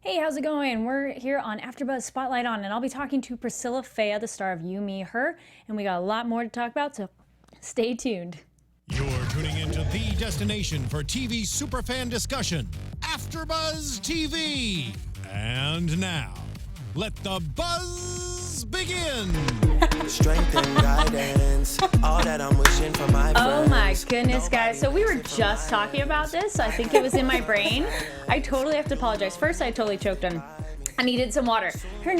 Hey, how's it going? We're here on AFTERBUZZ Spotlight On, and I'll be talking to Priscilla Faia, the star of You, Me, Her, and we got a lot more to talk about, so stay tuned. You're tuning into the destination for TV superfan discussion, AFTERBUZZ TV. And now, let the buzz begin. Strength and guidance, all that I'm wishing for my friends. Oh my goodness, guys. So we were just talking about this. I think it was in my brain. I totally have to apologize. First, I totally choked on. I needed some water. Her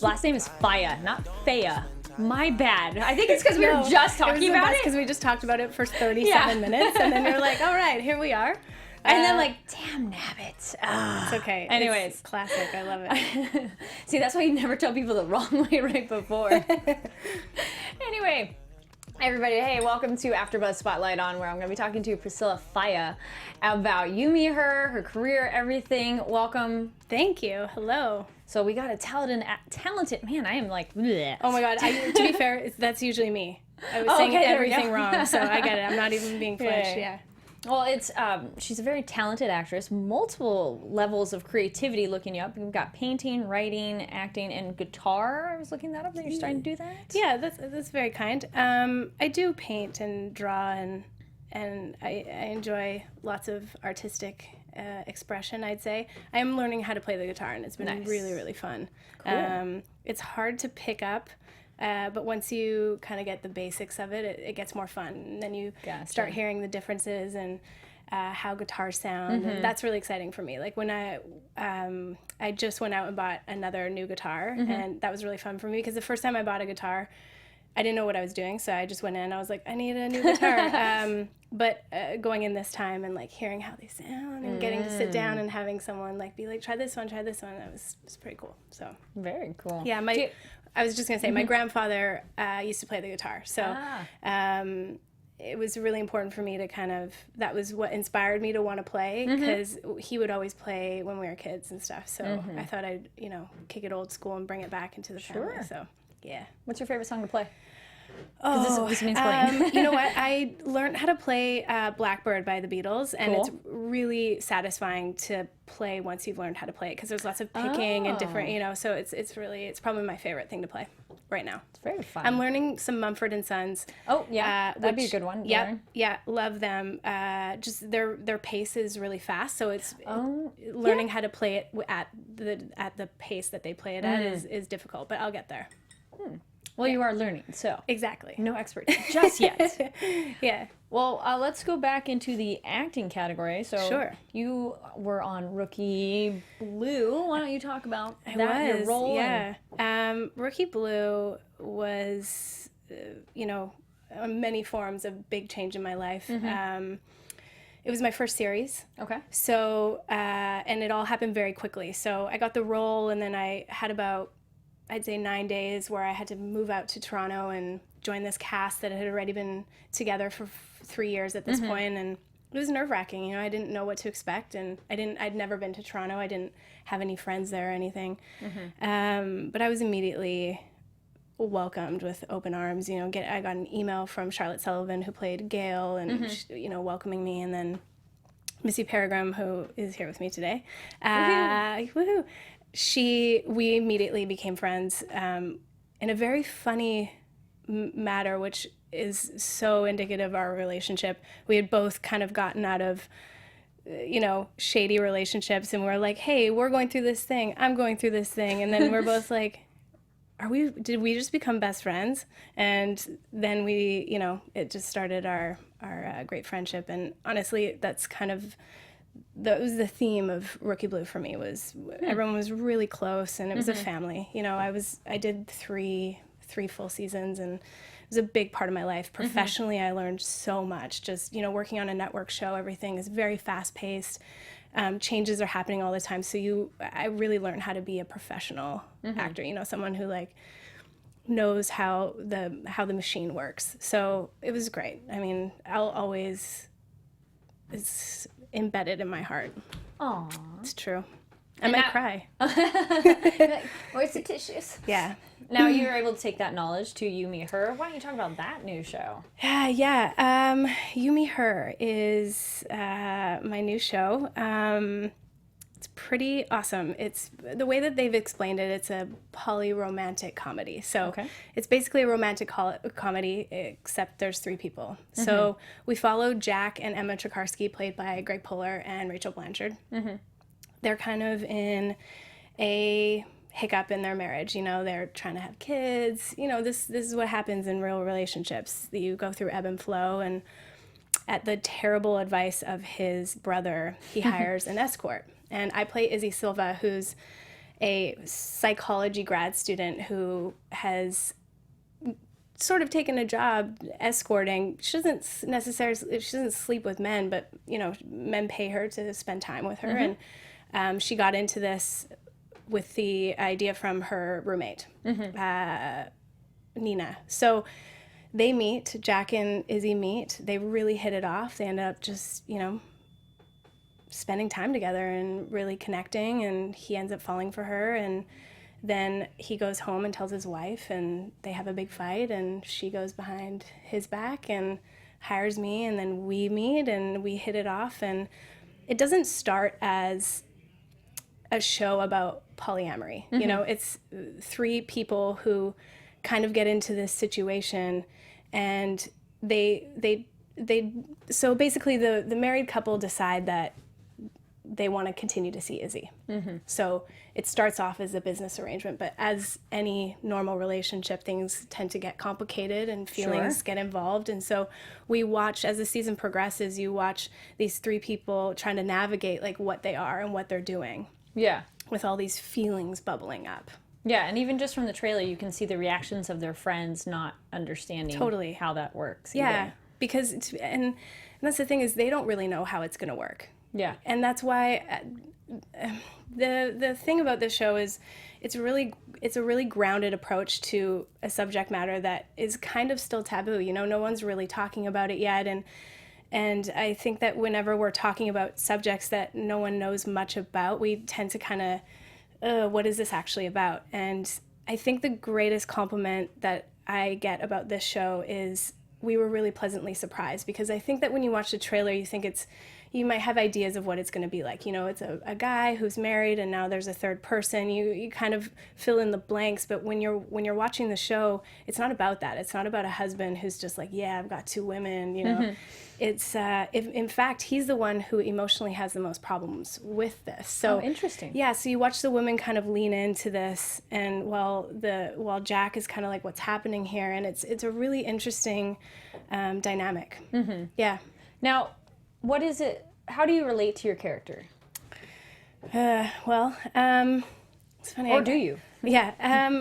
last name is Faia, not Faia. My bad. I think it's because we were just talking about it. Because we just talked about it for 37 minutes, and then you're like, all right, here we are. And then like, damn nabbit. It's okay. Anyways. It's classic. I love it. See, that's why you never tell people the wrong way right before. Anyway, everybody, hey, welcome to AFTERBUZZ Spotlight On, where I'm going to be talking to Priscilla Faia about You, Me, her career, everything. Welcome. Thank you. Hello. So we got a talented, man, I am like, bleh. Oh my God. To be fair, that's usually me. I was saying everything wrong, so I get it. I'm not even being flinched. Yeah. Well, she's a very talented actress, multiple levels of creativity looking you up. You've got painting, writing, acting, and guitar. I was looking that up, that you're starting to do that? Yeah, that's very kind. I do paint and draw, and I enjoy lots of artistic expression, I'd say. I'm learning how to play the guitar, and it's been really, really fun. Cool. It's hard to pick up. But once you kind of get the basics of it, it gets more fun. And then you start hearing the differences and how guitars sound. And that's really exciting for me. Like when I just went out and bought another new guitar, and that was really fun for me because the first time I bought a guitar, I didn't know what I was doing. So I just went in, I was like, I need a new guitar. But going in this time and like hearing how they sound and getting to sit down and having someone like be like, try this one, that was pretty cool. So very cool. Yeah, I was just going to say, my grandfather used to play the guitar. So it was really important for me to that was what inspired me to want to play, because he would always play when we were kids and stuff. So I thought I'd, kick it old school and bring it back into the family. So, yeah. What's your favorite song to play? Oh, this means playing. You know what? I learned how to play Blackbird by the Beatles, and it's really satisfying to play once you've learned how to play it, because there's lots of picking and different, so it's probably my favorite thing to play right now. It's very fun. I'm learning some Mumford and Sons. Oh, yeah. That'd be a good one. Yeah, love them. Just their pace is really fast, so it's learning how to play it at the pace that they play it at is difficult, but I'll get there. Well, you are learning, so. Exactly. No expert just yet. Yeah. Well, let's go back into the acting category. So sure. You were on Rookie Blue. Why don't you talk about your role? Yeah. Rookie Blue was, on many forms a big change in my life. It was my first series. Okay. So, and it all happened very quickly. So I got the role, and then I had about, I'd say 9 days where I had to move out to Toronto and join this cast that had already been together for 3 years at this point, and it was nerve-wracking. I didn't know what to expect, and I'd never been to Toronto. I didn't have any friends there or anything, but I was immediately welcomed with open arms. I got an email from Charlotte Sullivan, who played Gail, and welcoming me, and then Missy Peregrine, who is here with me today. Woohoo! We immediately became friends in a very funny matter, which is so indicative of our relationship. We had both kind of gotten out of, shady relationships, and we're like, hey, we're going through this thing, I'm going through this thing, and then we're both like, did we just become best friends? And then we, it just started our great friendship, and honestly, that's that was the theme of Rookie Blue for me. Was everyone was really close, and it was a family. I did three full seasons, and it was a big part of my life. Professionally, I learned so much. Just working on a network show, everything is very fast paced. Changes are happening all the time, so I really learned how to be a professional actor. Someone who knows how the machine works. So it was great. I mean, it's embedded in my heart. Aww. It's true. I might cry. Where's the tissues? Yeah. Now you're able to take that knowledge to You, Me, Her. Why don't you talk about that new show? Yeah. You, Me, Her is my new show. It's pretty awesome. It's the way that they've explained it. It's a polyromantic comedy. So it's basically a romantic comedy, except there's 3 people. So we follow Jack and Emma Trikarsky, played by Greg Puller and Rachel Blanchard. They're kind of in a hiccup in their marriage. You know, they're trying to have kids. You know, this is what happens in real relationships. You go through ebb and flow, and at the terrible advice of his brother, he hires an escort. And I play Izzie Silva, who's a psychology grad student who has sort of taken a job escorting. She doesn't sleep with men, but, you know, men pay her to spend time with her. And she got into this with the idea from her roommate, Nina. So they meet, Jack and Izzie meet. They really hit it off. They end up just, you know, spending time together and really connecting, and he ends up falling for her, and then he goes home and tells his wife, and they have a big fight, and she goes behind his back and hires me, and then we meet and we hit it off. And it doesn't start as a show about polyamory. You know, it's 3 people who kind of get into this situation, and so basically the married couple decide that they want to continue to see Izzie. So it starts off as a business arrangement, but as any normal relationship, things tend to get complicated and feelings get involved. And so we watch, as the season progresses, you watch these 3 people trying to navigate like what they are and what they're doing. Yeah. With all these feelings bubbling up. Yeah, and even just from the trailer, you can see the reactions of their friends not understanding how that works. Yeah, because and that's the thing, is they don't really know how it's going to work. Yeah. And that's why the thing about this show is it's a really grounded approach to a subject matter that is kind of still taboo. You know, no one's really talking about it yet, and I think that whenever we're talking about subjects that no one knows much about, we tend to kind of, what is this actually about? And I think the greatest compliment that I get about this show is we were really pleasantly surprised, because I think that when you watch the trailer, you think you might have ideas of what it's going to be like. You know, it's a guy who's married and now there's a third person. You kind of fill in the blanks, but when you're watching the show, it's not about that. It's not about a husband who's just like, yeah, I've got 2 women, you know. It's in fact, he's the one who emotionally has the most problems with this. So interesting. Yeah, so you watch the women kind of lean into this, and while Jack is kind of like, what's happening here, and it's a really interesting dynamic. Yeah. Now, what is it? How do you relate to your character? Well, it's funny. Or do you? Yeah.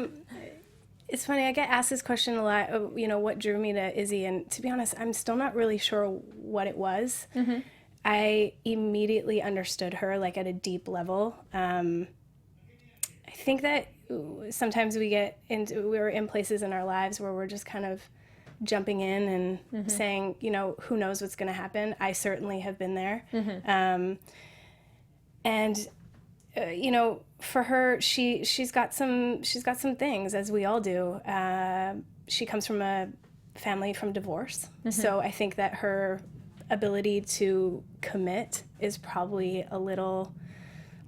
It's funny. I get asked this question a lot. You know, what drew me to Izzie? And to be honest, I'm still not really sure what it was. I immediately understood her, like at a deep level. I think that sometimes we're in places in our lives where we're just kind of jumping in and saying, you know, who knows what's going to happen. I certainly have been there. And you know, for her, she's got some things, as we all do. She comes from a family from divorce, so I think that her ability to commit is probably a little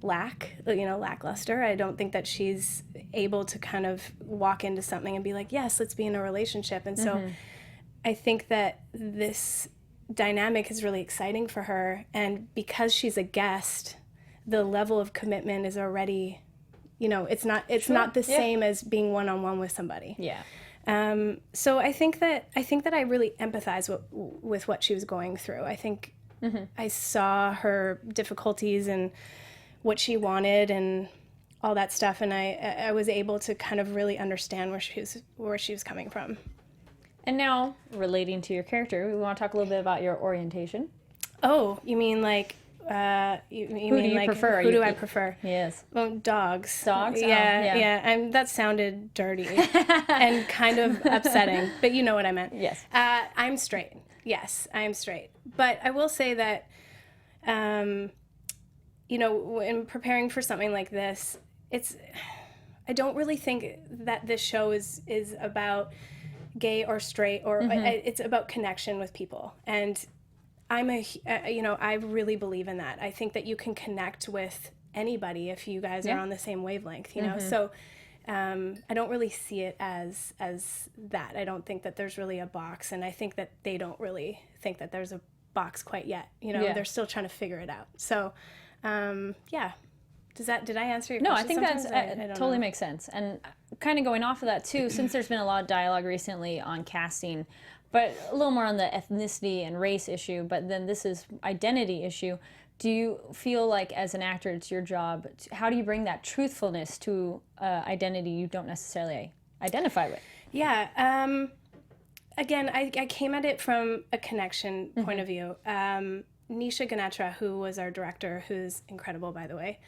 lackluster. I don't think that she's able to kind of walk into something and be like, yes, let's be in a relationship. And so I think that this dynamic is really exciting for her. And because she's a guest, the level of commitment is already, you know, it's not the same as being one-on-one with somebody. Yeah. So I think that I really empathize with what she was going through. I think I saw her difficulties and what she wanted and all that stuff, and I was able to kind of really understand where she was coming from. And now, relating to your character, we want to talk a little bit about your orientation. Oh, you mean like you who mean do you like prefer? Who do I prefer? Yes. Well, dogs. Dogs? Yeah. That sounded dirty and kind of upsetting, but you know what I meant. Yes. I'm straight. Yes, I am straight. But I will say that, you know, in preparing for something like this, I don't really think that this show is about gay or straight, or it's about connection with people. And I really believe in that. I think that you can connect with anybody if you guys are on the same wavelength, you know? So I don't really see it as that. I don't think that there's really a box, and I think that they don't really think that there's a box quite yet. You know, they're still trying to figure it out. So, yeah. Did I answer your question? No, I think Sometimes that totally makes sense. And kind of going off of that too, since there's been a lot of dialogue recently on casting, but a little more on the ethnicity and race issue, but then this is identity issue. Do you feel like as an actor, it's your job, how do you bring that truthfulness to identity you don't necessarily identify with? Yeah. Again, I came at it from a connection point of view. Nisha Ganatra, who was our director, who's incredible, by the way,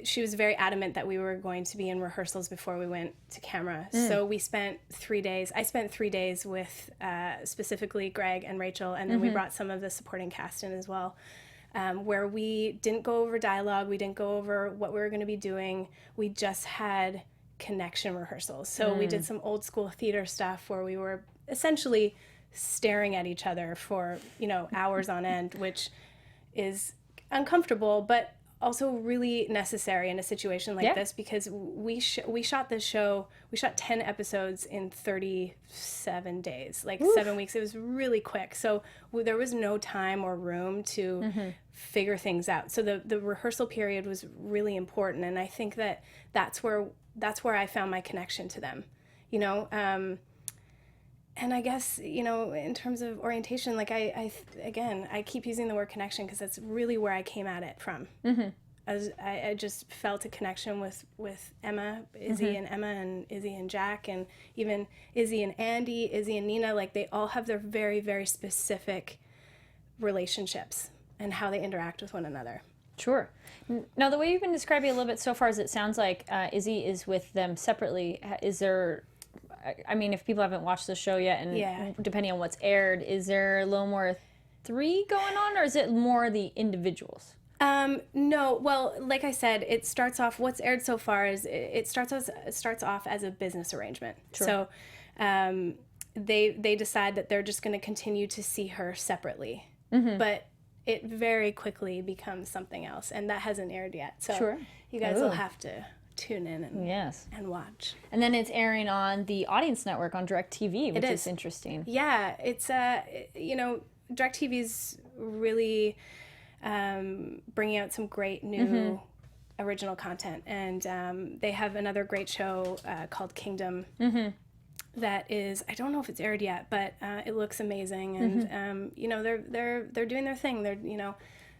she was very adamant that we were going to be in rehearsals before we went to camera. So we spent 3 days. I spent 3 days with specifically Greg and Rachel, and then we brought some of the supporting cast in as well, where we didn't go over dialogue. We didn't go over what we were going to be doing. We just had connection rehearsals. So we did some old school theater stuff where we were essentially staring at each other for, you know, hours on end, which is uncomfortable, but also really necessary in a situation like this, because we shot this show, we shot 10 episodes in 37 days, like 7 weeks. It was really quick. So there was no time or room to figure things out. So the rehearsal period was really important. And I think that that's where I found my connection to them, you know? And I guess, you know, in terms of orientation, like I keep using the word connection because that's really where I came at it from. I just felt a connection with Emma, Izzie and Emma, and Izzie and Jack, and even Izzie and Andy, Izzie and Nina. Like, they all have their very, very specific relationships and how they interact with one another. Sure. Now, the way you've been describing it a little bit so far is it sounds like Izzie is with them separately. Is there... I mean, if people haven't watched the show yet, and depending on what's aired, is there a little more 3 going on, or is it more the individuals? No. Well, like I said, it starts off. What's aired so far is it starts off as a business arrangement. Sure. So, they decide that they're just going to continue to see her separately, but it very quickly becomes something else, and that hasn't aired yet. So you guys will have to tune in and watch. And then it's airing on the Audience Network on DirecTV, which is interesting. Yeah, it's you know, DirecTV's really bringing out some great new original content, and they have another great show called Kingdom that is, I don't know if it's aired yet, but it looks amazing, and you know, they're doing their thing. They're, you know,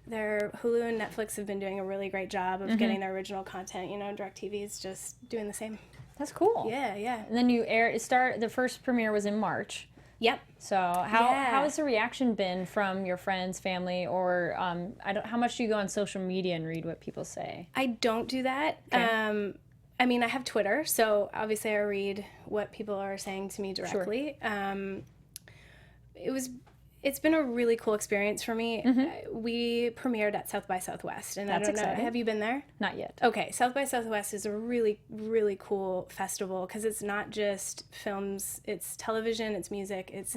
their Hulu and Netflix have been doing a really great job of getting their original content. You know, DirecTV is just doing the same. That's cool. Yeah, yeah. And then the first premiere was in March. Yep. So how has the reaction been from your friends, family, or how much do you go on social media and read what people say? I don't do that. Okay. I mean, I have Twitter, so obviously I read what people are saying to me directly. Sure. It's been a really cool experience for me. We premiered at South by Southwest, and that's I don't know, exciting. Have you been there? Not yet. Okay, South by Southwest is a really, really cool festival because it's not just films, it's television, it's music, it's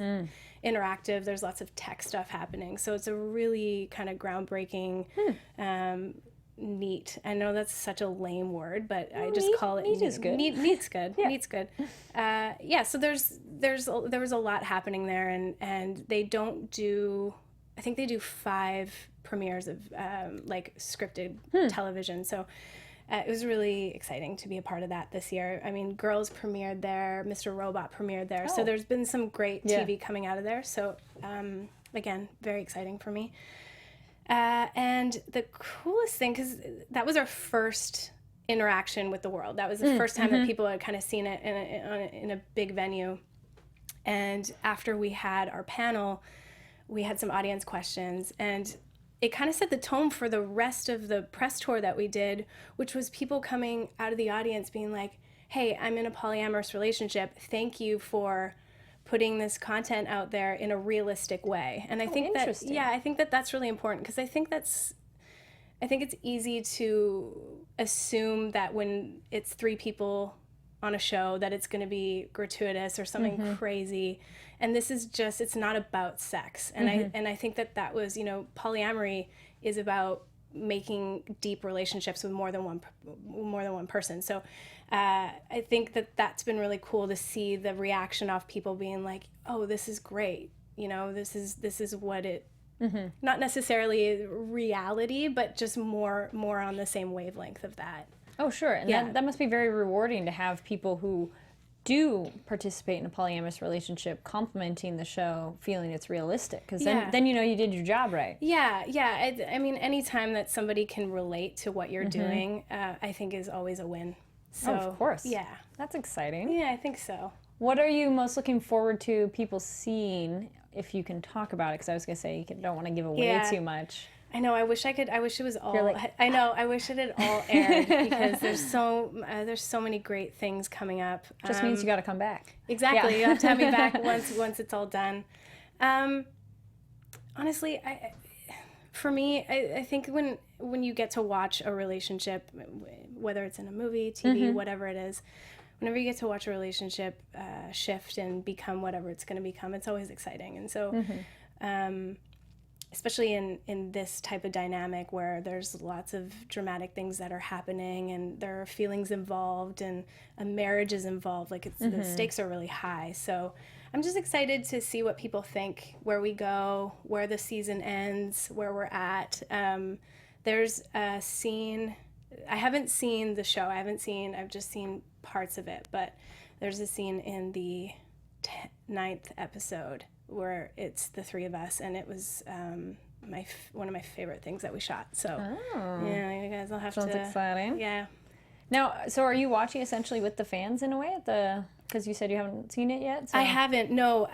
interactive. There's lots of tech stuff happening, so it's a really kind of groundbreaking, neat. I know that's such a lame word, but I just call it neat. Is good. Neat's good. Yeah. Neat's good. So there was a lot happening there, and they don't do. I think they do 5 premieres of like scripted television. So it was really exciting to be a part of that this year. I mean, Girls premiered there, Mr. Robot premiered there. So there's been some great TV coming out of there. So again, very exciting for me. And the coolest thing, because that was our first interaction with the world. That was the first time that people had kind of seen it in a big venue. And after we had our panel, we had some audience questions, and it kind of set the tone for the rest of the press tour that we did, which was people coming out of the audience being like, hey, I'm in a polyamorous relationship. Thank you for putting this content out there in a realistic way. And I think I think that's really important, because I think it's easy to assume that when it's 3 people on a show that it's going to be gratuitous or something crazy. And this is it's not about sex. And I think that was, you know, polyamory is about making deep relationships with more than one person. So I think that that's been really cool to see the reaction of people being like, oh, this is great. You know, this is what it, not necessarily reality, but just more on the same wavelength of that. Oh, sure. And that must be very rewarding to have people who do participate in a polyamorous relationship complimenting the show, feeling it's realistic, because then you know you did your job right. I mean, anytime that somebody can relate to what you're doing, I think is always a win. So, of course. Yeah. That's exciting. Yeah, I think so. What are you most looking forward to people seeing, if you can talk about it? Because I was going to say you don't want to give away too much. I know. I wish it was all. Like, I know. I wish it had all aired because there's so many great things coming up. Just means you got to come back. Exactly. Yeah. You have to have me back once it's all done. Honestly, for me, I think when you get to watch a relationship, whether it's in a movie, TV, whatever it is, whenever you get to watch a relationship shift and become whatever it's going to become, it's always exciting. And so. Especially in this type of dynamic where there's lots of dramatic things that are happening and there are feelings involved and a marriage is involved, like the stakes are really high. So I'm just excited to see what people think, where we go, where the season ends, where we're at. There's a scene, I haven't seen the show, I've just seen parts of it, but there's a scene in the 9th episode where it's the three of us, and it was one of my favorite things that we shot. So yeah, you guys will have Sounds exciting. Yeah. Now, so are you watching essentially with the fans in a way because you said you haven't seen it yet? So. I haven't. No.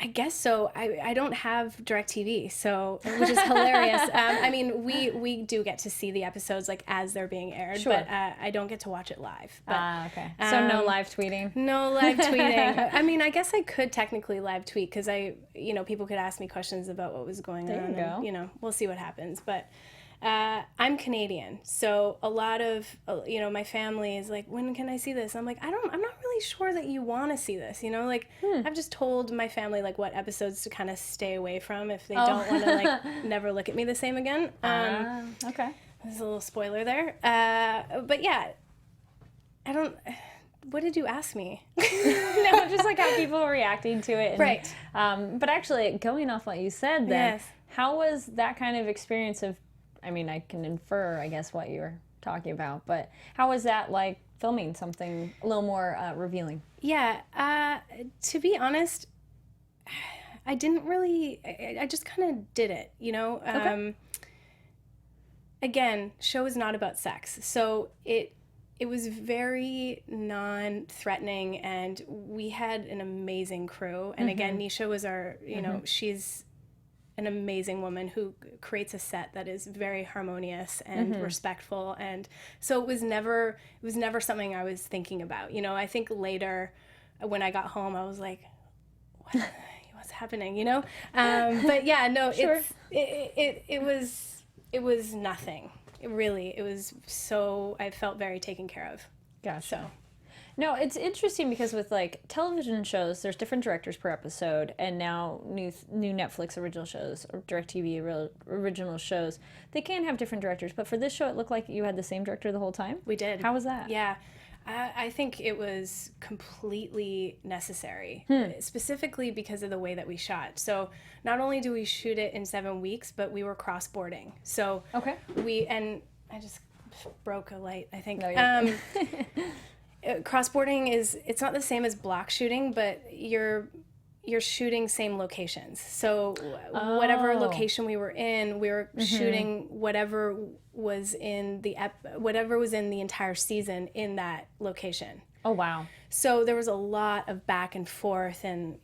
I guess so. I don't have DirecTV, so which is hilarious. I mean, we do get to see the episodes like as they're being aired, but I don't get to watch it live. But, okay. So no live tweeting. No live tweeting. I mean, I guess I could technically live tweet because people could ask me questions about what was going on. There you go. And, we'll see what happens. But I'm Canadian, so a lot of my family is like, when can I see this? I'm like, I'm not really sure that you want to see this. I've just told my family like what episodes to kind of stay away from if they don't want to like never look at me the same again. Okay. There's a little spoiler there, but yeah, I don't. What did you ask me? No, just like how people are reacting to it. And, right. But actually, going off what you said, then how was that kind of experience of? I mean, I can infer, I guess, what you're talking about, but how was that like filming something a little more revealing? Yeah, to be honest, I didn't really, I just kind of did it, Okay. Again, show is not about sex, so it was very non-threatening, and we had an amazing crew, and again, Nisha was our, she's an amazing woman who creates a set that is very harmonious and respectful, and so it was never something I was thinking about. I think later when I got home I was like, what's happening? But yeah, no, sure. It was nothing. It was so, I felt very taken care of. Gotcha. So. No, it's interesting because with like television shows, there's different directors per episode, and now new Netflix original shows or DirecTV original shows, they can have different directors. But for this show, it looked like you had the same director the whole time. We did. How was that? Yeah, I think it was completely necessary, specifically because of the way that we shot. So not only do we shoot it in 7 weeks, but we were cross-boarding. So okay, and I just broke a light, I think. No, cross-boarding it's not the same as block shooting, but you're shooting same locations. So whatever location we were in, we were shooting whatever was in the entire season in that location. Oh wow. So there was a lot of back and forth and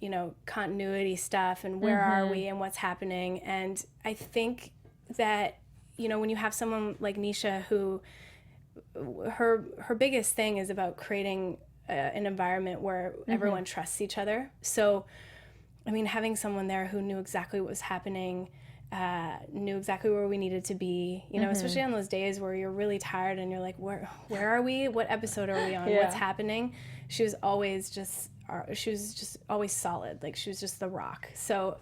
continuity stuff and where are we and what's happening. And I think that when you have someone like Nisha who her biggest thing is about creating an environment where everyone trusts each other. So, I mean, having someone there who knew exactly what was happening, knew exactly where we needed to be, especially on those days where you're really tired and you're like, where are we? What episode are we on? Yeah. What's happening? She was just always solid. Like she was just the rock. So,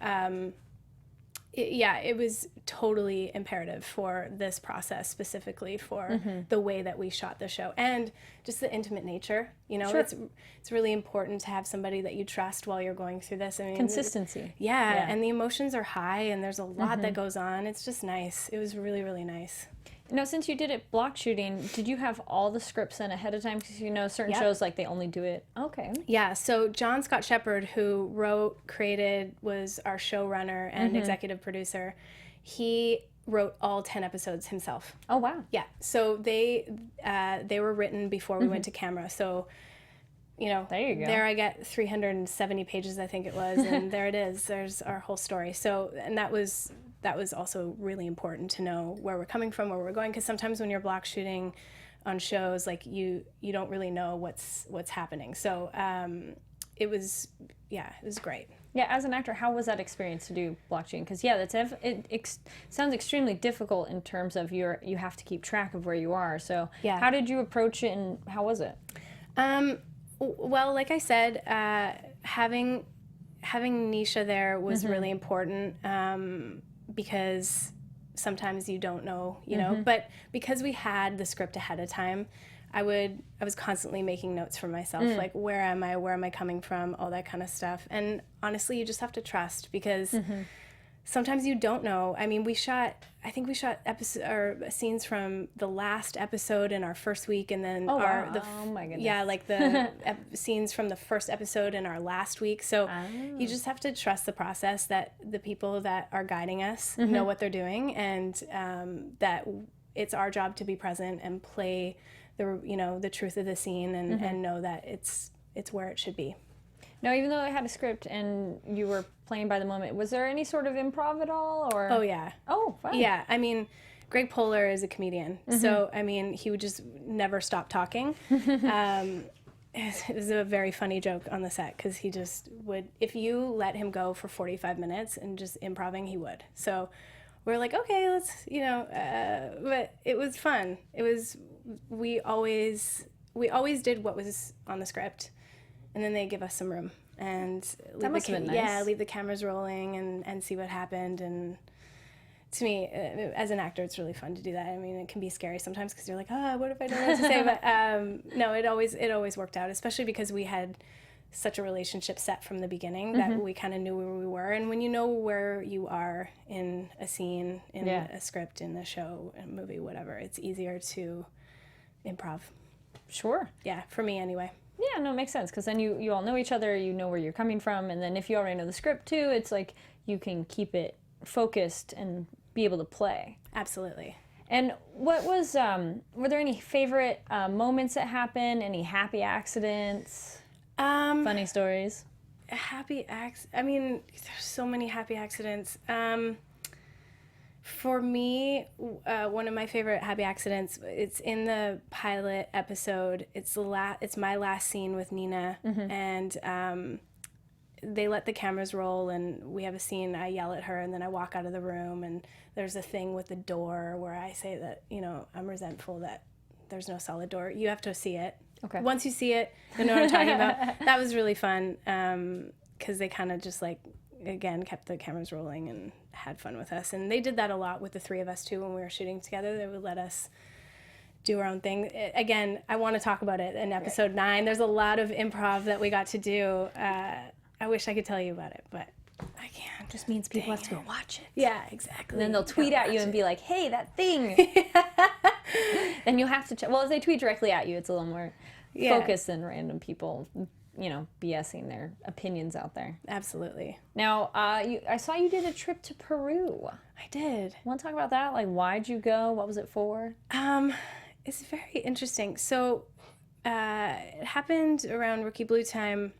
it was totally imperative for this process, specifically for the way that we shot the show and just the intimate nature. You know, it's really important to have somebody that you trust while you're going through this. I mean, Consistency. Yeah, and the emotions are high, and there's a lot that goes on. It's just nice. It was really, really nice. Now, since you did it block shooting, did you have all the scripts sent ahead of time? Because you know certain shows, like, they only do it. Okay. Yeah, so John Scott Shepherd, who wrote, created, was our showrunner and executive producer, he wrote all 10 episodes himself. Oh, wow. Yeah, so they were written before we went to camera. So, you know, there you go. There I get 370 pages, I think it was, and there it is. There's our whole story. So, and that was also really important to know where we're coming from, where we're going, because sometimes when you're block shooting on shows, like you don't really know what's happening. So it was great. Yeah, as an actor, how was that experience to do block shooting? Because it sounds extremely difficult in terms of you have to keep track of where you are. So how did you approach it, and how was it? Well, like I said, having Nisha there was really important. Because sometimes you don't know, you know, but because we had the script ahead of time, I was constantly making notes for myself, like, where am I coming from, all that kind of stuff. And honestly, you just have to trust, because sometimes you don't know. I mean, I think we shot scenes from the last episode in our first week, and then oh my goodness. Yeah, like the scenes from the first episode in our last week. So you just have to trust the process, that the people that are guiding us know what they're doing, and that it's our job to be present and play the truth of the scene, and know that it's where it should be. Now, even though I had a script and you were playing by the moment, was there any sort of improv at all? Or Oh, yeah. Oh, fun. Yeah, I mean, Greg Poehler is a comedian, so, I mean, he would just never stop talking. It was a very funny joke on the set, because he just would, if you let him go for 45 minutes and just improving, he would. So we're like, okay, let's, but it was fun. We always did what was on the script, and then they give us some room and that must have been nice. Yeah, leave the cameras rolling and see what happened. And to me, as an actor, it's really fun to do that. I mean, it can be scary sometimes, because you're like, what if I don't know what to say? But no, it always worked out, especially because we had such a relationship set from the beginning, that we kind of knew where we were. And when you know where you are in a scene, in a script, in a show, a movie, whatever, it's easier to improv. Sure. Yeah, for me anyway. Yeah, no, it makes sense, because then you all know each other, you know where you're coming from, and then if you already know the script too, it's like you can keep it focused and be able to play. Absolutely. And what was, were there any favorite moments that happened, any happy accidents, funny stories? I mean, there's so many happy accidents. For me, one of my favorite happy accidents, it's in the pilot episode. It's my last scene with Nina, and they let the cameras roll, and we have a scene. I yell at her, and then I walk out of the room, and there's a thing with the door where I say that, I'm resentful that there's no solid door. You have to see it. Okay. Once you see it, you know what I'm talking about. That was really fun, because they kind of just again, kept the cameras rolling and had fun with us. And they did that a lot with the three of us too. When we were shooting together, they would let us do our own thing. Again, I want to talk about it in episode 9. There's a lot of improv that we got to do. I wish I could tell you about it, but I can't. Just means people have to go watch it. Yeah, exactly. And then they'll tweet at you and be like, hey, that thing. Then you'll have to check. Well, if they tweet directly at you, it's a little more focused than random people, BSing their opinions out there. Absolutely. Now, I saw you did a trip to Peru. I did. Want to talk about that? Like, why'd you go? What was it for? It's very interesting. So, it happened around Rookie Blue time.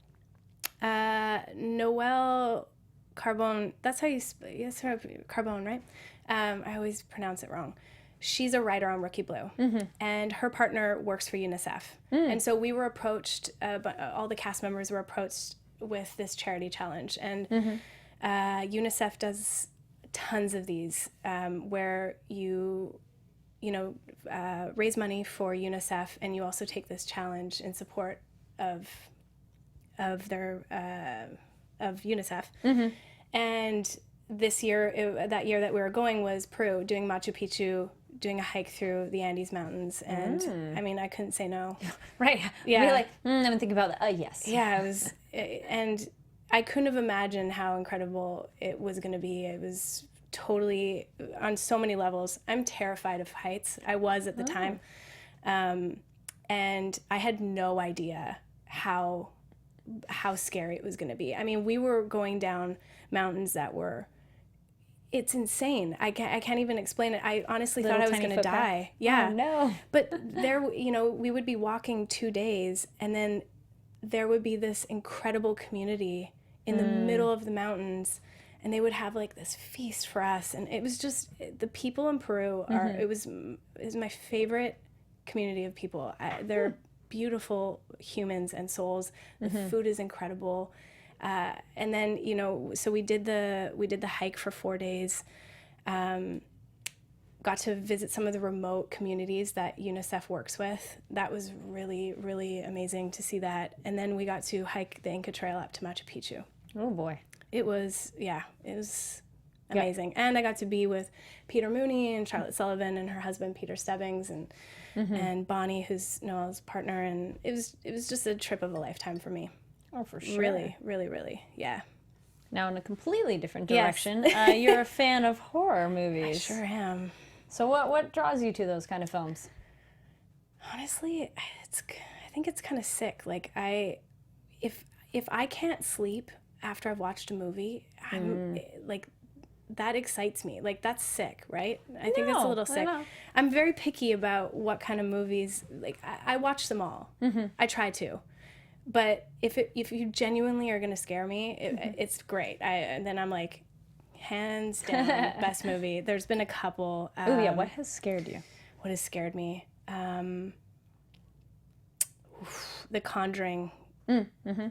Noelle Carbone, that's how you Carbone, right? I always pronounce it wrong. She's a writer on Rookie Blue, and her partner works for UNICEF. And so we were approached, all the cast members were approached with this charity challenge. And UNICEF does tons of these where you raise money for UNICEF, and you also take this challenge in support of UNICEF. And this year, that year that we were going was Peru, doing Machu Picchu, doing a hike through the Andes Mountains. And I mean, I couldn't say no. Right. Yeah. You're like, I'm thinking about that. Yes. Yeah, it was, and I couldn't have imagined how incredible it was going to be. It was totally, on so many levels. I'm terrified of heights. I was at the time. And I had no idea how scary it was going to be. I mean, we were going down mountains that were, it's insane. I can't even explain it. I honestly thought I was going to die. Yeah. Oh, no. But there, you know, we would be walking 2 days, and then there would be this incredible community in the middle of the mountains, and they would have like this feast for us. And it was just, the people in Peru are, it was my favorite community of people. They're beautiful humans and souls. The food is incredible. And then, you know, so we did the hike for 4 days. Got to visit some of the remote communities that UNICEF works with. That was really, really amazing to see that. And then we got to hike the Inca Trail up to Machu Picchu. Oh boy. It was amazing. Yeah. And I got to be with Peter Mooney and Charlotte Sullivan and her husband, Peter Stebbings, and Bonnie, who's Noel's partner. And it was just a trip of a lifetime for me. Oh, for sure. Really, really, really. Yeah. Now, in a completely different Yes. direction, you're a fan of horror movies. I sure am. So what draws you to those kind of films? Honestly, I think it's kind of sick. Like if I can't sleep after I've watched a movie, I'm like, that excites me. Like, that's sick, right? I think that's a little sick. I'm very picky about what kind of movies. Like, I watch them all. I try to. But if you genuinely are going to scare me, it's great. And then I'm like, hands down, best movie. There's been a couple. Oh yeah, what has scared you? What has scared me? The Conjuring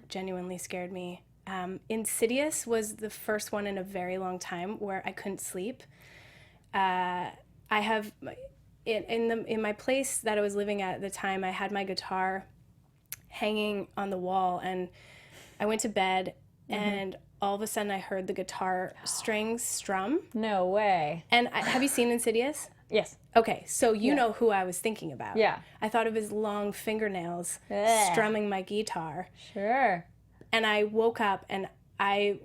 genuinely scared me. Insidious was the first one in a very long time where I couldn't sleep. I have in my place that I was living at the time, I had my guitar hanging on the wall, and I went to bed, and all of a sudden I heard the guitar strings strum. No way. And have you seen Insidious? Yes. Okay, so you know who I was thinking about. Yeah. I thought of his long fingernails strumming my guitar. Sure. And I woke up and I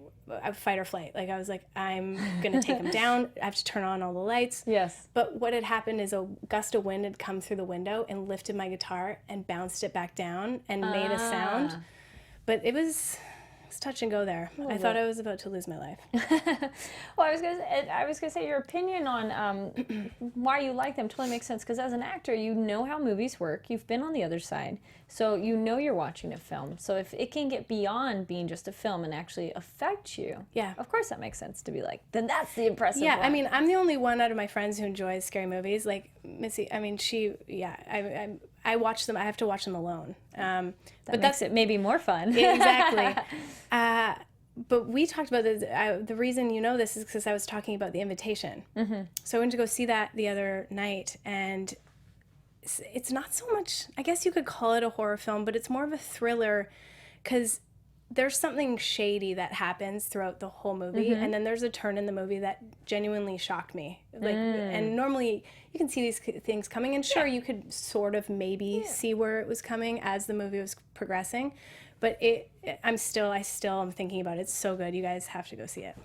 fight or flight. Like, I was like, I'm going to take him down. I have to turn on all the lights. Yes. But what had happened is a gust of wind had come through the window and lifted my guitar and bounced it back down and made a sound. But it was touch and go there. I thought I was about to lose my life. Well, I was gonna say your opinion on why you like them totally makes sense, because as an actor, you know how movies work. You've been on the other side, so you know you're watching a film. So if it can get beyond being just a film and actually affect you, yeah, of course that makes sense to be like, then that's the impressive one. I mean, I'm the only one out of my friends who enjoys scary movies. Like Missy, I mean, I watch them. I have to watch them alone. But makes it maybe more fun. Exactly. But we talked about this. The reason you know this is because I was talking about The Invitation. So I went to go see that the other night, and it's not so much, I guess you could call it a horror film, but it's more of a thriller, because there's something shady that happens throughout the whole movie, and then there's a turn in the movie that genuinely shocked me. Like, and normally you can see these things coming, and sure, you could sort of maybe see where it was coming as the movie was progressing, but I still am thinking about it. It's so good. You guys have to go see it.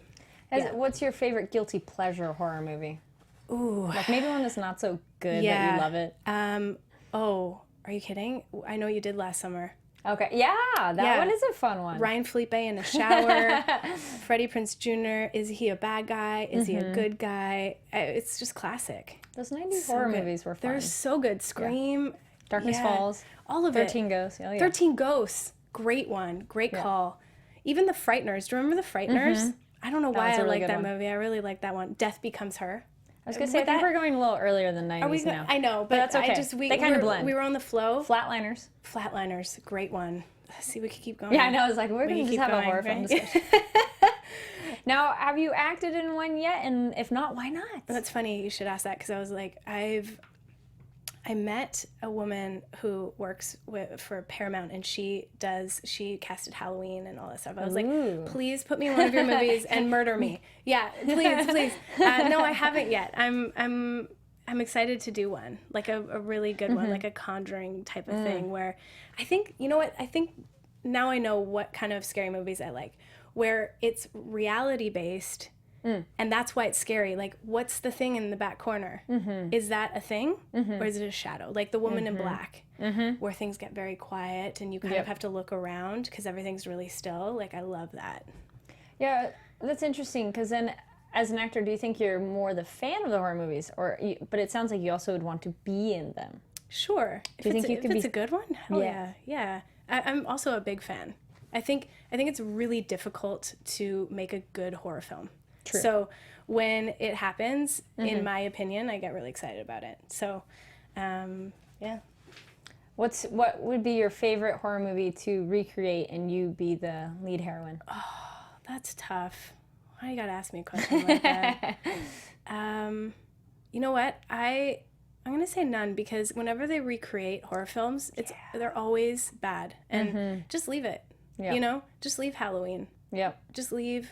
What's your favorite guilty pleasure horror movie? Ooh, like maybe one that's not so good that you love it. Oh, are you kidding? I Know What You Did Last Summer. Okay, that one is a fun one. Ryan Felipe in a shower, Freddie Prinze Jr., is he a bad guy? Is he a good guy? It's just classic. Those 90s horror movies were fun. They're so good. Scream. Darkness Falls. All of 13 Ghosts. Oh, yeah. 13 Ghosts. Great one. Great call. Even The Frighteners. Do you remember The Frighteners? I don't know why I like that movie. I really like that one. Death Becomes Her. I was going to say, I think we're going a little earlier than 90s now. I know, but that's okay. They kind of blend. We were on the flow. Flatliners. Great one. See, we could keep going. Yeah, I know. I was like, we're going to just have a horror film discussion. Now, have you acted in one yet? And if not, why not? That's funny you should ask that, because I was like, I met a woman who works for Paramount, and she casted Halloween and all that stuff. I was like, please put me in one of your movies and murder me. Yeah, please. No, I haven't yet. I'm excited to do one, like a really good one, like a Conjuring type of thing, where I think, you know what, I think now I know what kind of scary movies I like, where it's reality based. And that's why it's scary. Like, what's the thing in the back corner? Is that a thing? Or is it a shadow? Like The Woman in Black, where things get very quiet and you kind of have to look around because everything's really still. Like, I love that. Yeah, that's interesting, because then as an actor, do you think you're more the fan of the horror movies? But it sounds like you also would want to be in them. Sure. Do you think you could be... If it's a good one? Hell yeah. I'm also a big fan. I think it's really difficult to make a good horror film. True. So when it happens, in my opinion, I get really excited about it. So, yeah. What would be your favorite horror movie to recreate and you be the lead heroine? Oh, that's tough. Why you gotta ask me a question like that? You know what? I'm gonna say none, because whenever they recreate horror films, they're always bad. And just leave it. You know, just leave Halloween. Yep. Just leave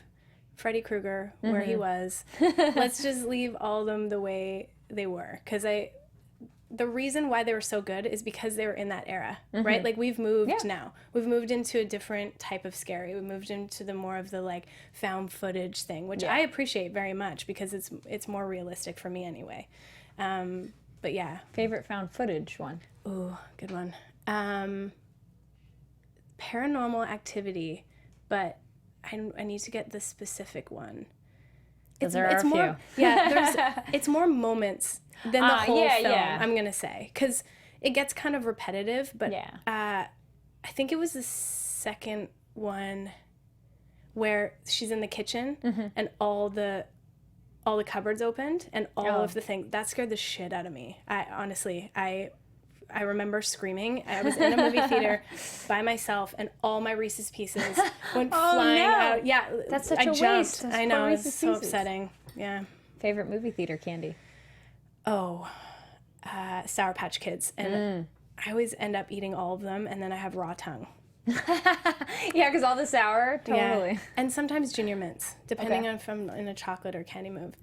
Freddy Krueger where he was. Let's just leave all of them the way they were, because the reason why they were so good is because they were in that era, right? Like, we've moved now. We've moved into a different type of scary. We moved into the more of the like found footage thing, which I appreciate very much, because it's more realistic for me anyway. But yeah. Favorite found footage one? Ooh, good one. Paranormal Activity, but I need to get the specific one. There are a more, few. It's more moments than the whole film, yeah. I'm going to say. Because it gets kind of repetitive, but I think it was the second one where she's in the kitchen and all the cupboards opened and all of the things. That scared the shit out of me. I remember screaming. I was in a movie theater by myself, and all my Reese's Pieces went flying out. Yeah, that's such a waste. I know, it's so upsetting. Yeah. Favorite movie theater candy? Oh, Sour Patch Kids, and I always end up eating all of them, and then I have raw tongue. Yeah, because all the sour, totally. Yeah. And sometimes Junior Mints, depending on if I'm in a chocolate or candy mood.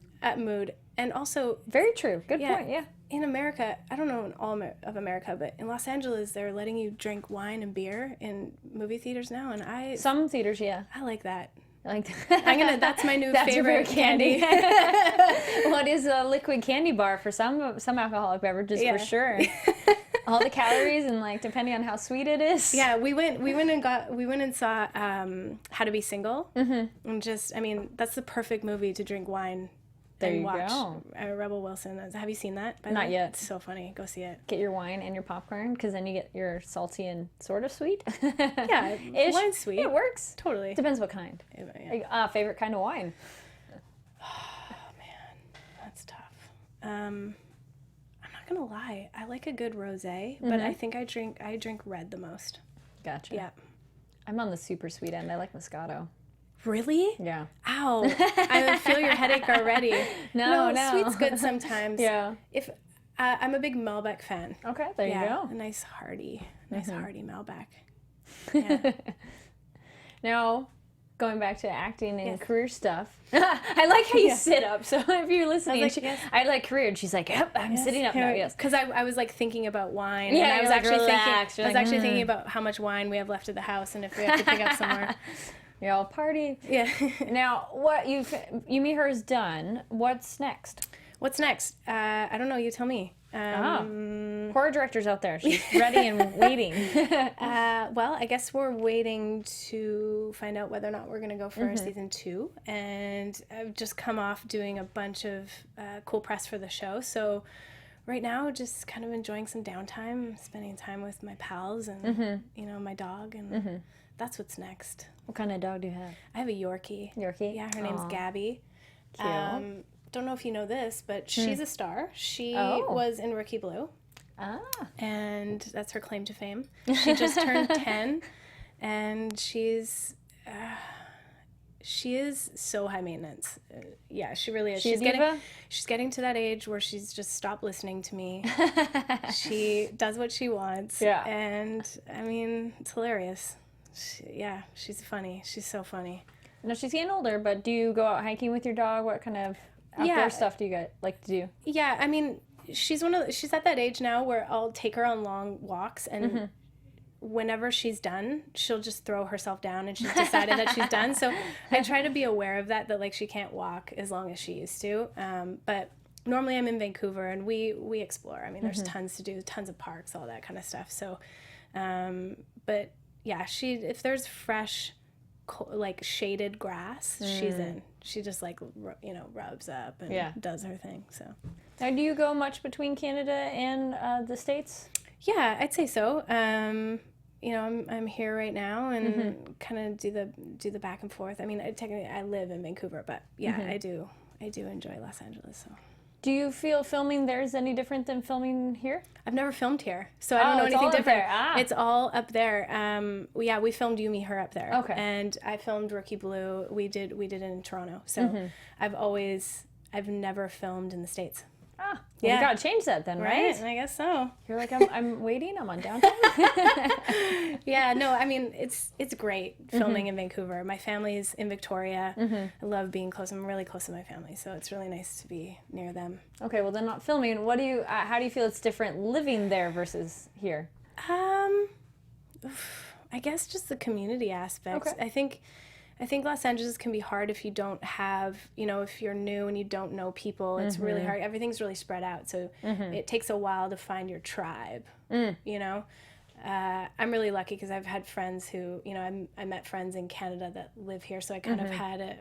And also... Very true. Good point, yeah. In America, I don't know in all of America, but in Los Angeles, they're letting you drink wine and beer in movie theaters now, and Some theaters, yeah. I like that. I like that. That's my new That's favorite candy. What is a liquid candy bar for some alcoholic beverages, for sure. All the calories and, like, depending on how sweet it is. Yeah, we went and saw How to Be Single, and that's the perfect movie to drink wine. There and you watch. go. Rebel Wilson. Have you seen that? Not yet. It's so funny. Go see it. Get your wine and your popcorn, because then you get your salty and sort of sweet. Yeah, wine's sweet. It works. Totally. Depends what kind. Yeah. Favorite kind of wine? Oh, man. That's tough. I'm not going to lie. I like a good rosé, but I think I drink red the most. Gotcha. Yeah. I'm on the super sweet end. I like Moscato. Really? Yeah. Ow. I feel your headache already. No. Sweet's good sometimes. Yeah. If I'm a big Malbec fan. Okay, there you go. A nice hearty Malbec. Yeah. Now, going back to acting and career stuff. I like how you sit up. So if you're listening, I like career, and she's like, "Yep, I'm sitting up now." Yes. Because I was like thinking about wine. Yeah, and I was actually actually thinking about how much wine we have left at the house, and if we have to pick up some more. You're all party. Yeah. Now, what You Me Her is done. What's next? What's next? I don't know. You tell me. Horror directors out there. She's ready and waiting. Well, I guess we're waiting to find out whether or not we're going to go for season 2. And I've just come off doing a bunch of cool press for the show. So right now, just kind of enjoying some downtime, spending time with my pals and, my dog. And that's what's next. What kind of dog do you have? I have a Yorkie. Yorkie? Yeah, her name's Gabby. Cute. Don't know if you know this, but she's a star. She was in Rookie Blue. Ah. And that's her claim to fame. She just turned 10, and she's She is so high maintenance. Yeah, she really is. She's getting to that age where she's just stopped listening to me. She does what she wants. Yeah. And I mean, it's hilarious. She's funny. She's so funny. No, she's getting older, but do you go out hiking with your dog? What kind of outdoor stuff do you guys like to do? Yeah, I mean, she's at that age now where I'll take her on long walks, and whenever she's done, she'll just throw herself down and she's decided that she's done. So I try to be aware of that like she can't walk as long as she used to. But normally I'm in Vancouver and we explore. I mean, there's tons to do, tons of parks, all that kind of stuff. So, but yeah, if there's fresh, like shaded grass, she's in. She just like, rubs up and does her thing. So now, do you go much between Canada and the States? Yeah, I'd say so. I'm here right now and kind of do the back and forth. I mean, technically I live in Vancouver, but yeah, I do enjoy Los Angeles. So. Do you feel filming there is any different than filming here? I've never filmed here, so I don't know anything different. Ah. It's all up there. We filmed You, Me, Her up there. Okay. And I filmed Rookie Blue. We did it in Toronto. So I've never filmed in the States. Ah, well, you gotta change that then, right? I guess so. You're like, I'm waiting. I'm on downtime. Yeah, no, I mean, it's great filming in Vancouver. My family's in Victoria. I love being close. I'm really close to my family, so it's really nice to be near them. Okay, well, then not filming. How do you feel it's different living there versus here? I guess just the community aspect. Okay. I think Los Angeles can be hard if you don't have, if you're new and you don't know people. It's really hard. Everything's really spread out, so it takes a while to find your tribe. I'm really lucky because I've had friends who, I met friends in Canada that live here, so I kind of had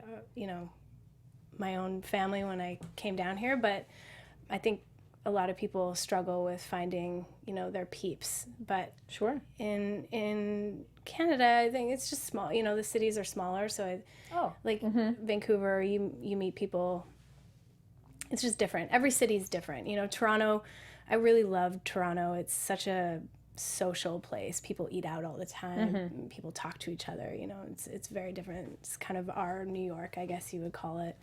my own family when I came down here. But I think a lot of people struggle with finding, their peeps. But sure, in Canada, I think it's just small. The cities are smaller, so Vancouver, you meet people. It's just different. Every city's different. Toronto, I really love Toronto. It's such a social place. People eat out all the time. People talk to each other. It's very different. It's kind of our New York, I guess you would call it.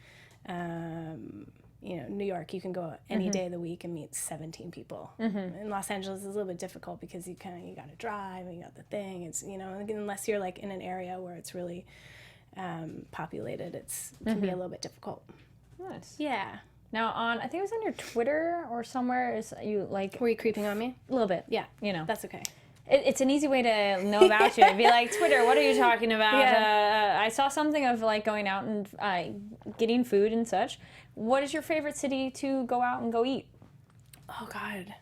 New York, you can go any day of the week and meet 17 people. In Los Angeles, it's a little bit difficult because you got to drive and you got the thing. It's, unless you're like in an area where it's really populated, it can be a little bit difficult. Nice. Yeah. Now I think it was on your Twitter or somewhere, Were you creeping on me? A little bit. Yeah. That's okay. It's an easy way to know about you. It'd be like, Twitter, what are you talking about? Yeah. I saw something of like going out and getting food and such. What is your favorite city to go out and go eat? Oh, God.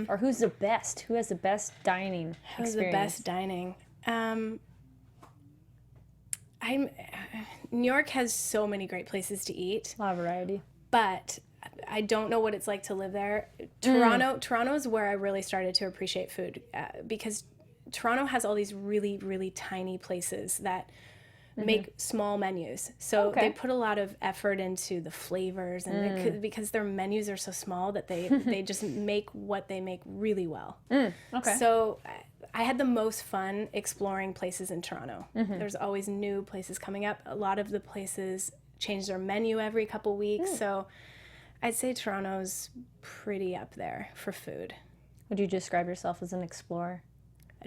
Or who's the best? Who has the best dining experience? Who's the best dining? New York has so many great places to eat. A lot of variety. But I don't know what it's like to live there. Toronto is where I really started to appreciate food because Toronto has all these really, really tiny places that make small menus. So they put a lot of effort into the flavors and because their menus are so small that they just make what they make really well. Okay. So I had the most fun exploring places in Toronto. There's always new places coming up. A lot of the places change their menu every couple weeks. So I'd say Toronto's pretty up there for food. Would you describe yourself as an explorer?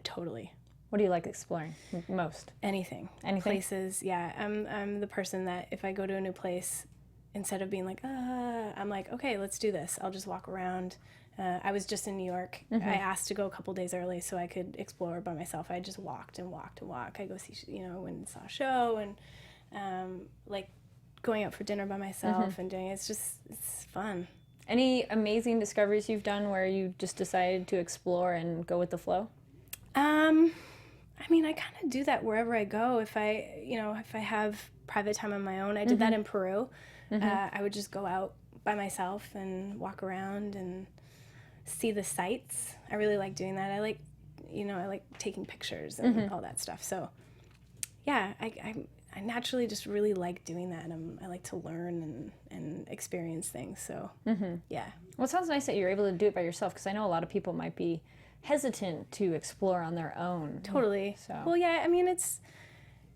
Totally. What do you like exploring most? Anything. Places, yeah. I'm the person that if I go to a new place, instead of being like, I'm like, okay, let's do this. I'll just walk around. I was just in New York. I asked to go a couple days early so I could explore by myself. I just walked and walked and walked. I go see, went and saw a show and like going out for dinner by myself and doing it. It's fun. Any amazing discoveries you've done where you just decided to explore and go with the flow? I mean, I kind of do that wherever I go. If I have private time on my own, I did that in Peru. I would just go out by myself and walk around and see the sights. I really like doing that. I like taking pictures and all that stuff. So yeah, I naturally just really like doing that. I like to learn and experience things. So yeah. Well, it sounds nice that you're able to do it by yourself because I know a lot of people might be hesitant to explore on their own. Totally. So. Well, yeah, I mean, it's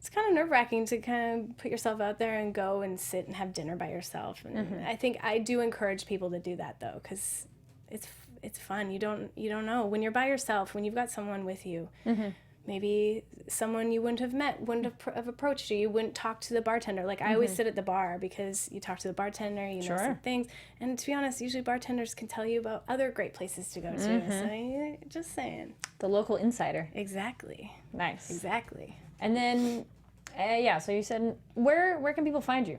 it's kind of nerve-wracking to kind of put yourself out there and go and sit and have dinner by yourself. And I think I do encourage people to do that though, because it's fun. You don't know when you're by yourself, when you've got someone with you. Maybe someone you wouldn't have met wouldn't have approached you. You wouldn't talk to the bartender. Like I always sit at the bar because you talk to the bartender, you know some things. And to be honest, usually bartenders can tell you about other great places to go to. So just saying. The local insider. Exactly. Nice. Exactly. And then, so you said, where can people find you?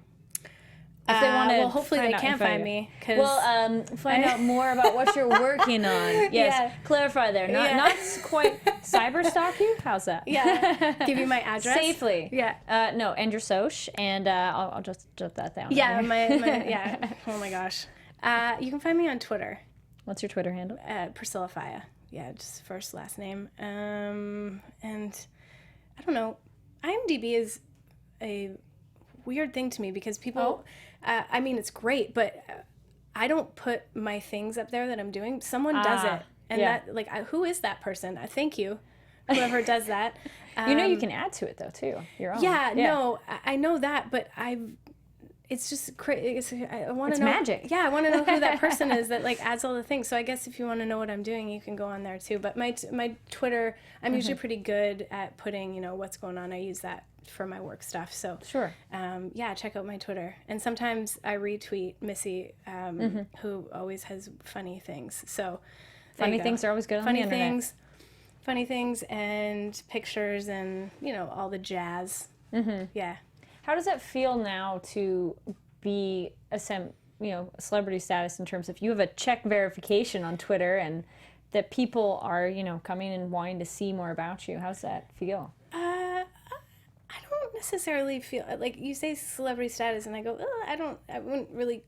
If they want to well, hopefully they can find me. Find out more about what you're working on. Yes, Yeah. Clarify there. Not quite cyber stalk you. How's that? Yeah. Give you my address Safely. Yeah. No, and your soch, and I'll just jot that down. Yeah. Yeah. Oh my gosh. You can find me on Twitter. What's your Twitter handle? Priscilla Faia. Yeah, just first last name. And I don't know. IMDb is a weird thing to me because people. I mean, it's great, but I don't put my things up there that I'm doing. Someone does it, and that who is that person? Thank you, whoever does that. You can add to it though too. Your own. Yeah, no, I know that, but it's just crazy. I want to know. It's magic. Yeah, I want to know who that person is that adds all the things. So I guess if you want to know what I'm doing, you can go on there too. But my Twitter, I'm usually pretty good at putting what's going on. I use that for my work stuff. So sure. Check out my Twitter. And sometimes I retweet Missy, who always has funny things. So funny things are always good on the internet. Funny things and pictures and all the jazz. Yeah. How does that feel now to be celebrity status in terms of you have a check verification on Twitter and that people are coming and wanting to see more about you? How's that feel? I don't necessarily feel like you say celebrity status and I go, I wouldn't really.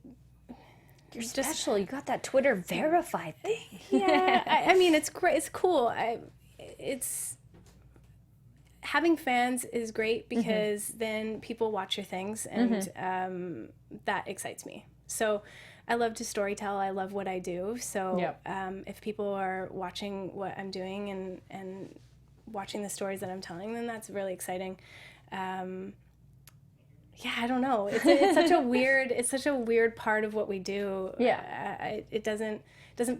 You're special. You got that Twitter verified thing. Yeah. I mean, it's great. It's cool. It's having fans is great because then people watch your things and that excites me. So I love to storytell. I love what I do. So if people are watching what I'm doing and watching the stories that I'm telling, then that's really exciting. I don't know. It's such a weird part of what we do. Yeah. It doesn't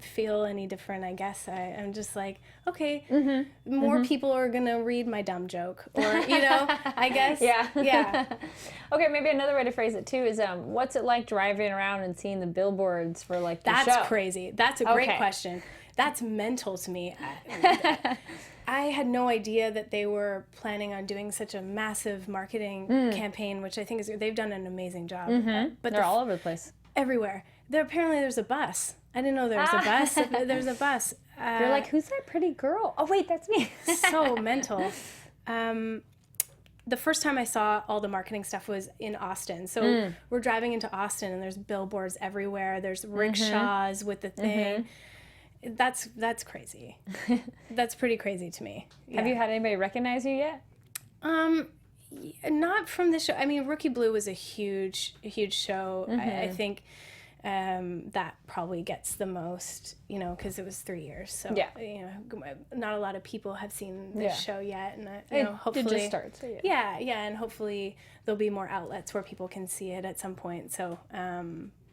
feel any different, I guess. I'm just like, okay, more people are going to read my dumb joke or, I guess. Yeah. Okay, maybe another way to phrase it too is what's it like driving around and seeing the billboards for the That's show? crazy. That's a great question. That's mental to me. I had no idea that they were planning on doing such a massive marketing campaign, which I think they've done an amazing job. But they're all over the place. Everywhere. Apparently there's a bus. I didn't know there was a bus. There's a bus. You're like, who's that pretty girl? Oh, wait, that's me. So mental. The first time I saw all the marketing stuff was in Austin. So we're driving into Austin and there's billboards everywhere. There's rickshaws with the thing. That's crazy. That's pretty crazy to me. Yeah. Have you had anybody recognize you yet? Not from the show. I mean, Rookie Blue was a huge show. I think that probably gets the most, because it was 3 years. So, not a lot of people have seen this show yet. And, hopefully... It just starts. So yeah, and hopefully there'll be more outlets where people can see it at some point. So,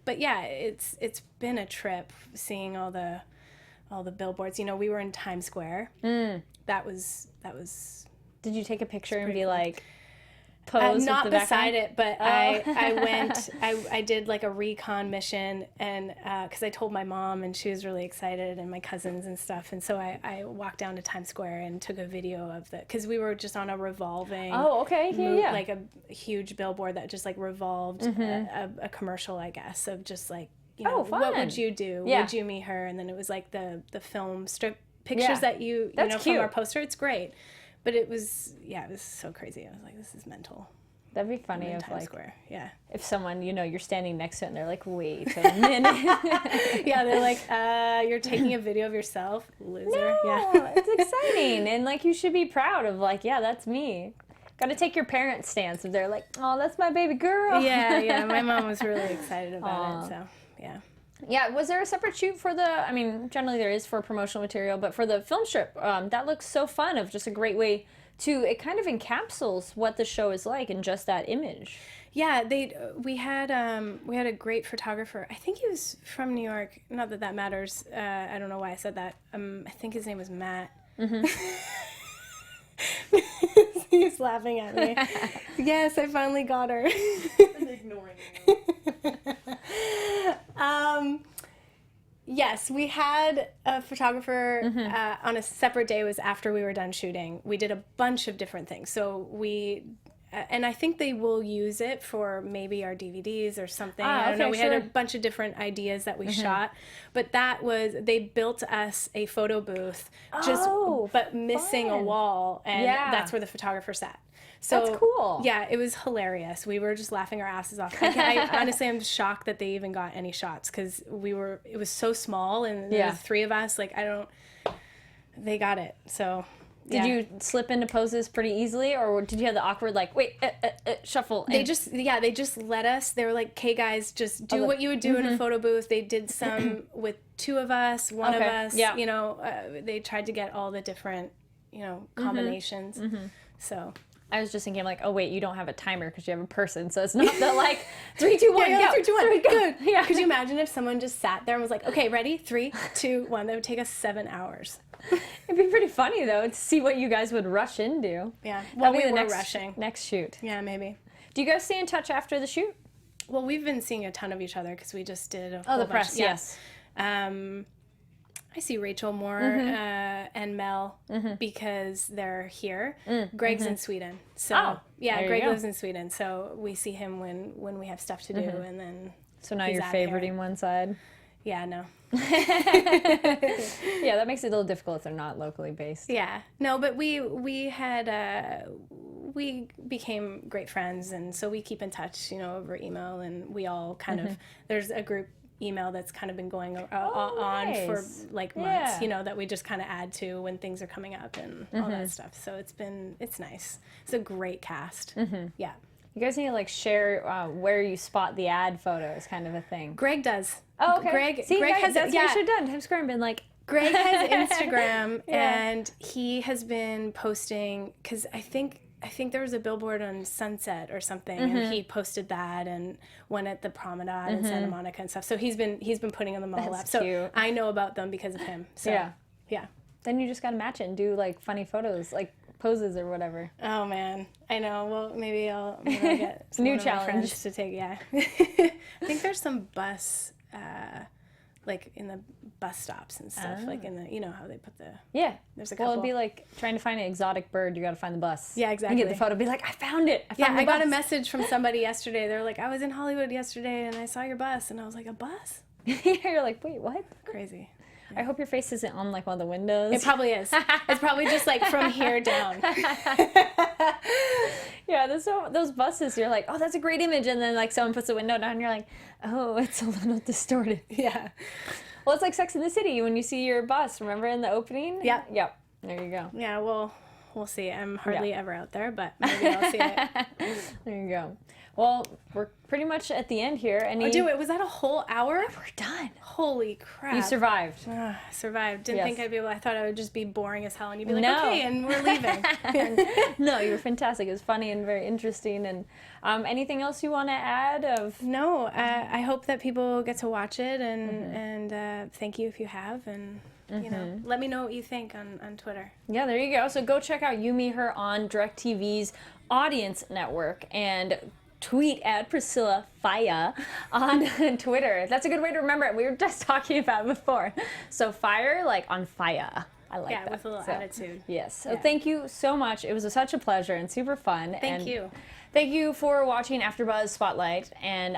but yeah, it's been a trip seeing all the billboards. We were in Times Square. That was. Did you take a picture and be like, pose not with the beside it, but I went. I did like a recon mission, and because I told my mom, and she was really excited, and my cousins and stuff, and so I walked down to Times Square and took a video of because we were just on a revolving. Oh, okay, yeah. Like a huge billboard that just revolved a commercial, I guess, of just like. Fun. What would you do? Yeah. Would you meet her? And then it was like the film strip pictures that you That's from cute. our poster. It's great, but it was so crazy. I was like, this is mental. That'd be funny if Times Square. Yeah. If someone you're standing next to it and they're like, wait a minute. Yeah, they're like, you're taking a video of yourself, loser. No, yeah. It's exciting and you should be proud of that's me. Got to take your parents' stance if they're like, oh, that's my baby girl. Yeah. My mom was really excited about it. So. Yeah. Yeah, was there a separate shoot for generally there is for promotional material, but for the film strip, that looks so fun of just a great way it kind of encapsulates what the show is like in just that image. Yeah, we had a great photographer. I think he was from New York. Not that that matters. I don't know why I said that. I think his name was Matt. Mm-hmm. He's laughing at me. Yes, I finally got her. I'm ignoring you. Yes, we had a photographer on a separate day. It was after we were done shooting. We did a bunch of different things. So and I think they will use it for maybe our DVDs or something. I don't know. We had a bunch of different ideas that we shot, but they built us a photo booth, but missing a wall, and that's where the photographer sat. So that's cool. Yeah, it was hilarious. We were just laughing our asses off. I honestly am shocked that they even got any shots because it was so small, and there were 3 of us. Like, they got it. So. Did you slip into poses pretty easily, or did you have the awkward, like, wait, shuffle? They just let us. They were like, okay, guys, just do what you would do in a photo booth. They did some with 2 of us, one of us. Yeah. You know, they tried to get all the different, combinations. So. I was just thinking, like, oh, wait, you don't have a timer because you have a person, so it's not the, like, 3, 2, 1, go. 3, 2, 1, go. Good. Yeah. Could you imagine if someone just sat there and was like, okay, ready? 3, 2, 1. That would take us 7 hours. It'd be pretty funny, though, to see what you guys would rush into. Yeah. Well, we were rushing. Next shoot. Yeah, maybe. Do you guys stay in touch after the shoot? Well, we've been seeing a ton of each other because we just did a whole the bunch. press, yes. I see Rachel more and Mel because they're here. Greg's in Sweden. So Greg lives in Sweden. So we see him when we have stuff to do, and then so now you're favoriting one side. Yeah, no. Yeah, that makes it a little difficult if they're not locally based. Yeah, no, but we became great friends, and so we keep in touch, over email, and we all kind of there's a group email that's kind of been going on for like months, that we just kind of add to when things are coming up and all that stuff. So it's nice. It's a great cast. Yeah. You guys need to like share where you spot the ad photos, kind of a thing. Greg does. Oh, okay. Greg guys, has. That's what you should have done. Times Square and been like. Greg has Instagram, and he has been posting because I think there was a billboard on Sunset or something, and he posted that and one at the Promenade in Santa Monica and stuff. So he's been putting them all up. So cute. I know about them because of him. So yeah. Then you just gotta match it and do like funny photos, like poses or whatever. Oh man, I know. Well, maybe I'll get some new one of my challenge friends to take. Yeah, I think there's some bus. Like in the bus stops and stuff, like in the, how they put the... Yeah. There's a couple. Well, it'd be like trying to find an exotic bird, you gotta find the bus. Yeah, exactly. You get the photo, be like, I found it. I got a message from somebody yesterday. They were like, I was in Hollywood yesterday and I saw your bus. And I was like, a bus? You're like, wait, what? Crazy. I hope your face isn't on like one of the windows. It probably is. It's probably just like from here down. Yeah, those buses, you're like, oh, that's a great image. And then like someone puts the window down and you're like, oh, it's a little distorted. Yeah. Well, it's like Sex and the City when you see your bus, remember in the opening? Yeah. Yep. There you go. Yeah, well, we'll see. I'm hardly ever out there, but maybe I'll see it. There you go. Well, we're pretty much at the end here. Was that a whole hour? We're done. Holy crap. You survived. Survived. Didn't think I'd be able. I thought I would just be boring as hell, and you'd be like, No. okay, and we're leaving. No, you were fantastic. It was funny and very interesting. And anything else you want to add? No, I hope that people get to watch it, and thank you if you have, and let me know what you think on Twitter. Yeah, there you go. So go check out You, Me, Her on DirecTV's Audience Network, and tweet at Priscilla Faia on Twitter. That's a good way to remember it. We were just talking about it before. So fire, like on fire. I like that. Yeah, with a little attitude. Yes. So thank you so much. It was such a pleasure and super fun. Thank you. Thank you for watching AfterBuzz Spotlight. And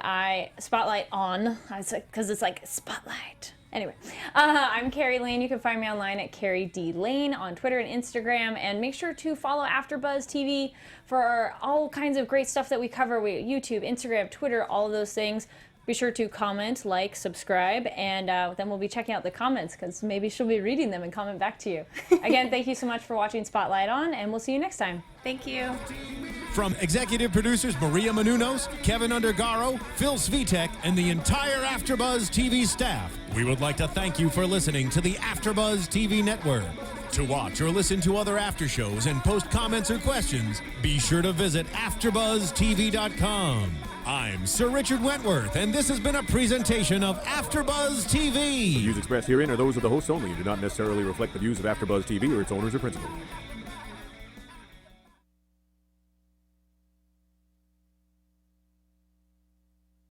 Spotlight on, because it's like Spotlight. Anyway, I'm Kari Lane. You can find me online at Kari D. Lane on Twitter and Instagram. And make sure to follow AfterBuzz TV for all kinds of great stuff that we cover. YouTube, Instagram, Twitter, all of those things. Be sure to comment, like, subscribe, and then we'll be checking out the comments because maybe she'll be reading them and comment back to you. Again, thank you so much for watching Spotlight On, and we'll see you next time. Thank you. From executive producers Maria Menounos, Kevin Undergaro, Phil Svitek, and the entire AfterBuzz TV staff, we would like to thank you for listening to the AfterBuzz TV network. To watch or listen to other after shows and post comments or questions, be sure to visit AfterBuzzTV.com. I'm Sir Richard Wentworth, and this has been a presentation of AfterBuzz TV. The views expressed herein are those of the hosts only and do not necessarily reflect the views of AfterBuzz TV or its owners or principals.